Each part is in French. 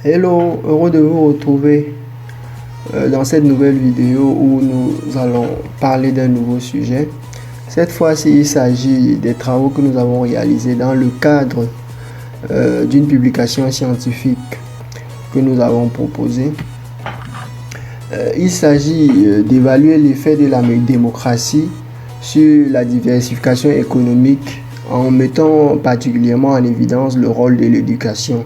Hello, heureux de vous retrouver dans cette nouvelle vidéo où nous allons parler d'un nouveau sujet. Cette fois-ci, il s'agit des travaux que nous avons réalisés dans le cadre d'une publication scientifique que nous avons proposée. Il s'agit d'évaluer l'effet de la démocratie sur la diversification économique en mettant particulièrement en évidence le rôle de l'éducation.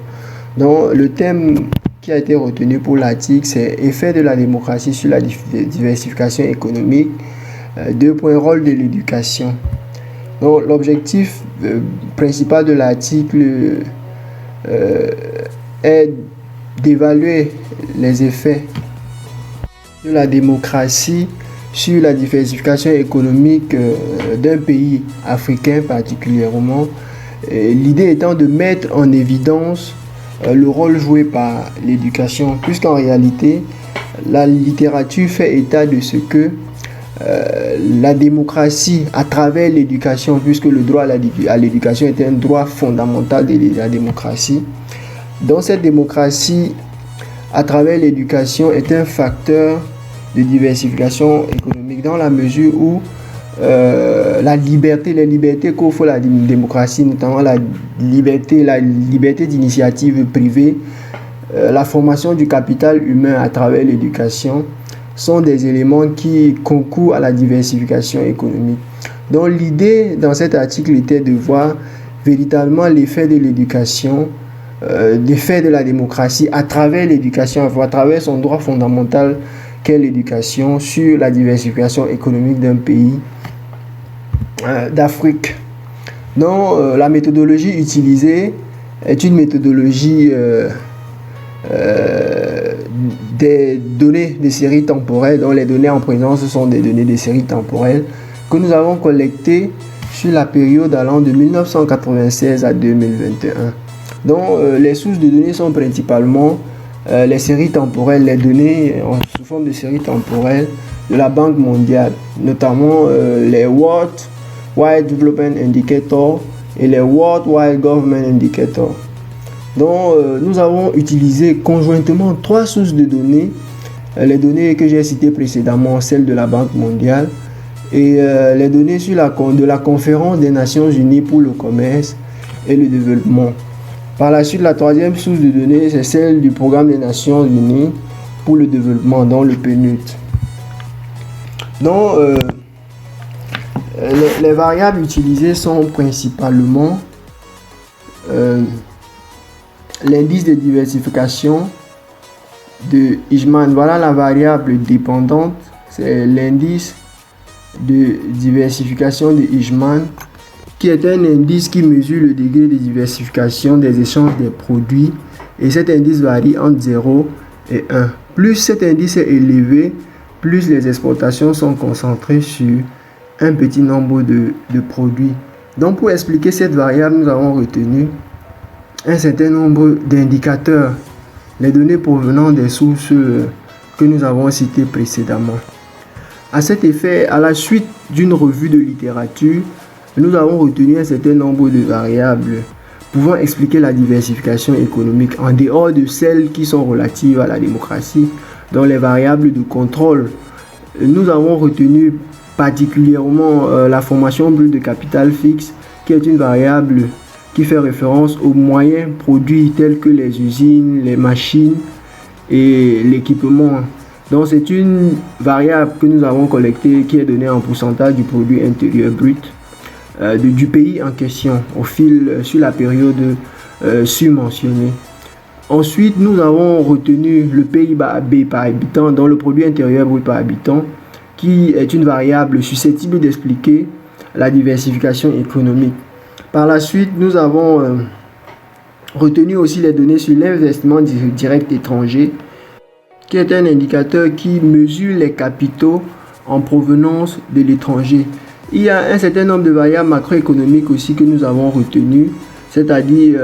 Donc, le thème qui a été retenu pour l'article, c'est effet de la démocratie sur la diversification économique, rôle de l'éducation. Donc, l'objectif principal de l'article est d'évaluer les effets de la démocratie sur la diversification économique d'un pays africain particulièrement. L'idée étant de mettre en évidence le rôle joué par l'éducation, puisqu'en réalité, la littérature fait état de ce que la démocratie, à travers l'éducation, puisque le droit à l'éducation est un droit fondamental de la démocratie, donc cette démocratie, à travers l'éducation, est un facteur de diversification économique dans la mesure où les libertés qu'offre la démocratie, notamment la liberté d'initiative privée, la formation du capital humain à travers l'éducation, sont des éléments qui concourent à la diversification économique. Donc l'idée dans cet article était de voir véritablement l'effet de l'éducation, l'effet de la démocratie à travers l'éducation, à travers son droit fondamental qu'est l'éducation sur la diversification économique d'un pays d'Afrique. Donc, la méthodologie utilisée est une méthodologie des données de séries temporelles. Donc, les données en présence sont des données de séries temporelles que nous avons collectées sur la période allant de 1996 à 2021. Donc, les sources de données sont principalement les séries temporelles, les données sous forme de séries temporelles de la Banque mondiale, notamment les World Wide Development Indicator et les World Wide Government Indicator. Donc, nous avons utilisé conjointement trois sources de données, les données que j'ai citées précédemment, celles de la Banque mondiale, et les données de la Conférence des Nations Unies pour le commerce et le développement. Par la suite, la troisième source de données, c'est celle du Programme des Nations Unies pour le développement, dans le PNUD. Donc, les variables utilisées sont principalement l'indice de diversification de Ishman. Voilà la variable dépendante, c'est l'indice de diversification de Ishman, qui est un indice qui mesure le degré de diversification des échanges des produits, et cet indice varie entre 0 et 1. Plus cet indice est élevé, plus les exportations sont concentrées sur un petit nombre de produits. Donc, pour expliquer cette variable, nous avons retenu un certain nombre d'indicateurs, les données provenant des sources que nous avons citées précédemment. À cet effet, à la suite d'une revue de littérature, nous avons retenu un certain nombre de variables pouvant expliquer la diversification économique en dehors de celles qui sont relatives à la démocratie. Dans les variables de contrôle, nous avons retenu particulièrement la formation brute de capital fixe, qui est une variable qui fait référence aux moyens produits tels que les usines, les machines et l'équipement. Donc c'est une variable que nous avons collectée qui est donnée en pourcentage du produit intérieur brut du pays en question sur la période surmentionnée. Ensuite, nous avons retenu le PIB par habitant, dans le produit intérieur brut par habitant, qui est une variable susceptible d'expliquer la diversification économique. Par la suite, nous avons retenu aussi les données sur l'investissement direct étranger, qui est un indicateur qui mesure les capitaux en provenance de l'étranger. Il y a un certain nombre de variables macroéconomiques aussi que nous avons retenues, c'est-à-dire,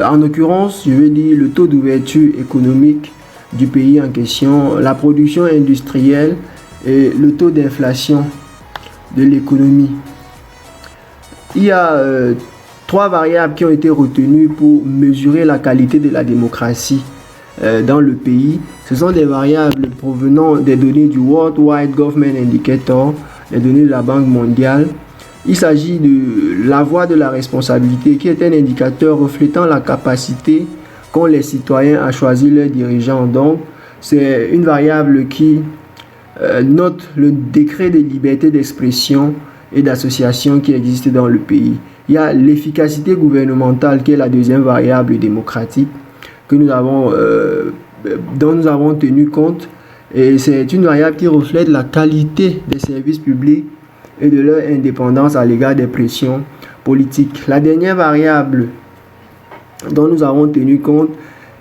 en l'occurrence, je vais dire le taux d'ouverture économique du pays en question, la production industrielle et le taux d'inflation de l'économie. Il y a trois variables qui ont été retenues pour mesurer la qualité de la démocratie. dans le pays. Ce sont des variables provenant des données du World Wide Government Indicator, les données de la Banque mondiale. Il s'agit de la voie de la responsabilité, qui est un indicateur reflétant la capacité qu'ont les citoyens à choisir leurs dirigeants. Donc, c'est une variable qui note le décret de liberté d'expression et d'association qui existe dans le pays. Il y a l'efficacité gouvernementale, qui est la deuxième variable démocratique que dont nous avons tenu compte. Et c'est une variable qui reflète la qualité des services publics et de leur indépendance à l'égard des pressions politiques. La dernière variable dont nous avons tenu compte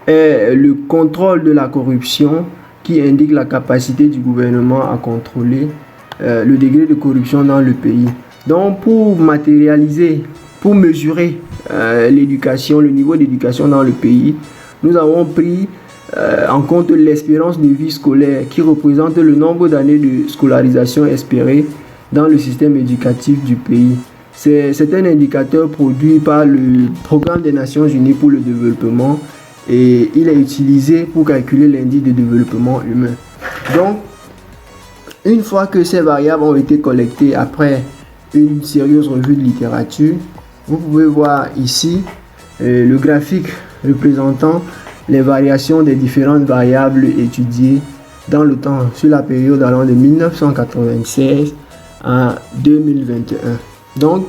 est le contrôle de la corruption, qui indique la capacité du gouvernement à contrôler le degré de corruption dans le pays. Donc, pour mesurer l'éducation, le niveau d'éducation dans le pays, nous avons pris en compte l'espérance de vie scolaire, qui représente le nombre d'années de scolarisation espérées dans le système éducatif du pays. C'est un indicateur produit par le Programme des Nations Unies pour le développement et il est utilisé pour calculer l'indice de développement humain. Donc, une fois que ces variables ont été collectées après une sérieuse revue de littérature, vous pouvez voir ici le graphique représentant les variations des différentes variables étudiées dans le temps sur la période allant de 1996 à 2021. Donc,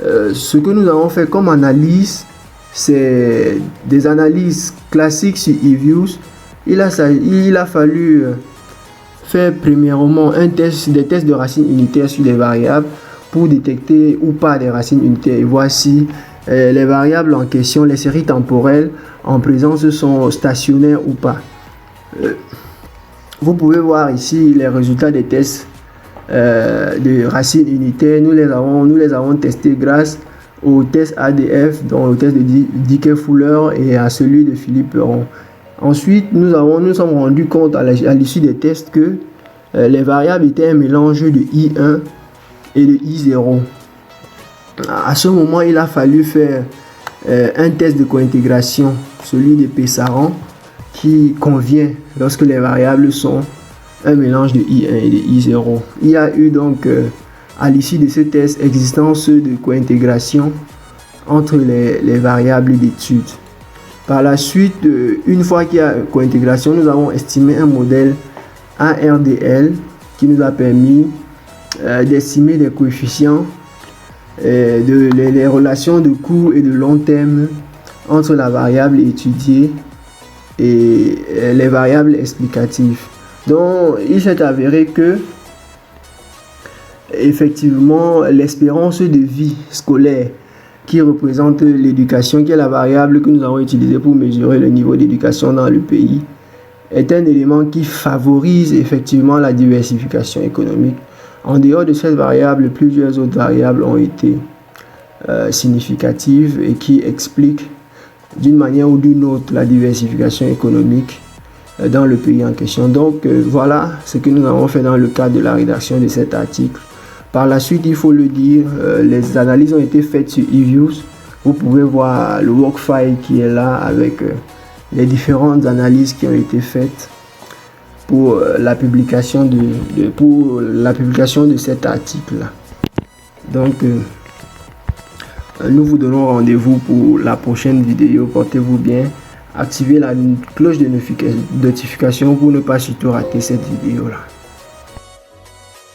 ce que nous avons fait comme analyse, c'est des analyses classiques sur eViews. Il a fallu faire premièrement des tests de racines unitaires sur les variables pour détecter ou pas des racines unitaires. Et voici les variables en question, les séries temporelles en présence sont stationnaires ou pas. Vous pouvez voir ici les résultats des tests de racines unitaires. Nous les avons testés grâce au test ADF, donc au test de Dickey-Fuller et à celui de Philippe Perron. Ensuite, nous sommes rendus compte à l'issue des tests que les variables étaient un mélange de I1 et de I0. À ce moment, il a fallu faire un test de cointégration, celui de Pessaran, qui convient lorsque les variables sont un mélange de I1 et de I0. Il y a eu donc à l'issue de ce test existence de cointégration entre les variables d'étude. Par la suite, une fois qu'il y a cointégration, nous avons estimé un modèle ARDL qui nous a permis d'estimer des coefficients les relations de court et de long terme entre la variable étudiée et les variables explicatives. Donc, il s'est avéré que effectivement, l'espérance de vie scolaire, qui représente l'éducation, qui est la variable que nous avons utilisée pour mesurer le niveau d'éducation dans le pays, est un élément qui favorise effectivement la diversification économique. En dehors de cette variable, plusieurs autres variables ont été significatives et qui expliquent d'une manière ou d'une autre la diversification économique dans le pays en question. Donc voilà ce que nous avons fait dans le cadre de la rédaction de cet article. Par la suite, il faut le dire, les analyses ont été faites sur eViews. Vous pouvez voir le workfile qui est là avec les différentes analyses qui ont été faites pour la publication de cet article. Donc, nous vous donnons rendez-vous pour la prochaine vidéo. Portez-vous bien. Activez la cloche de notification pour ne pas surtout rater cette vidéo-là.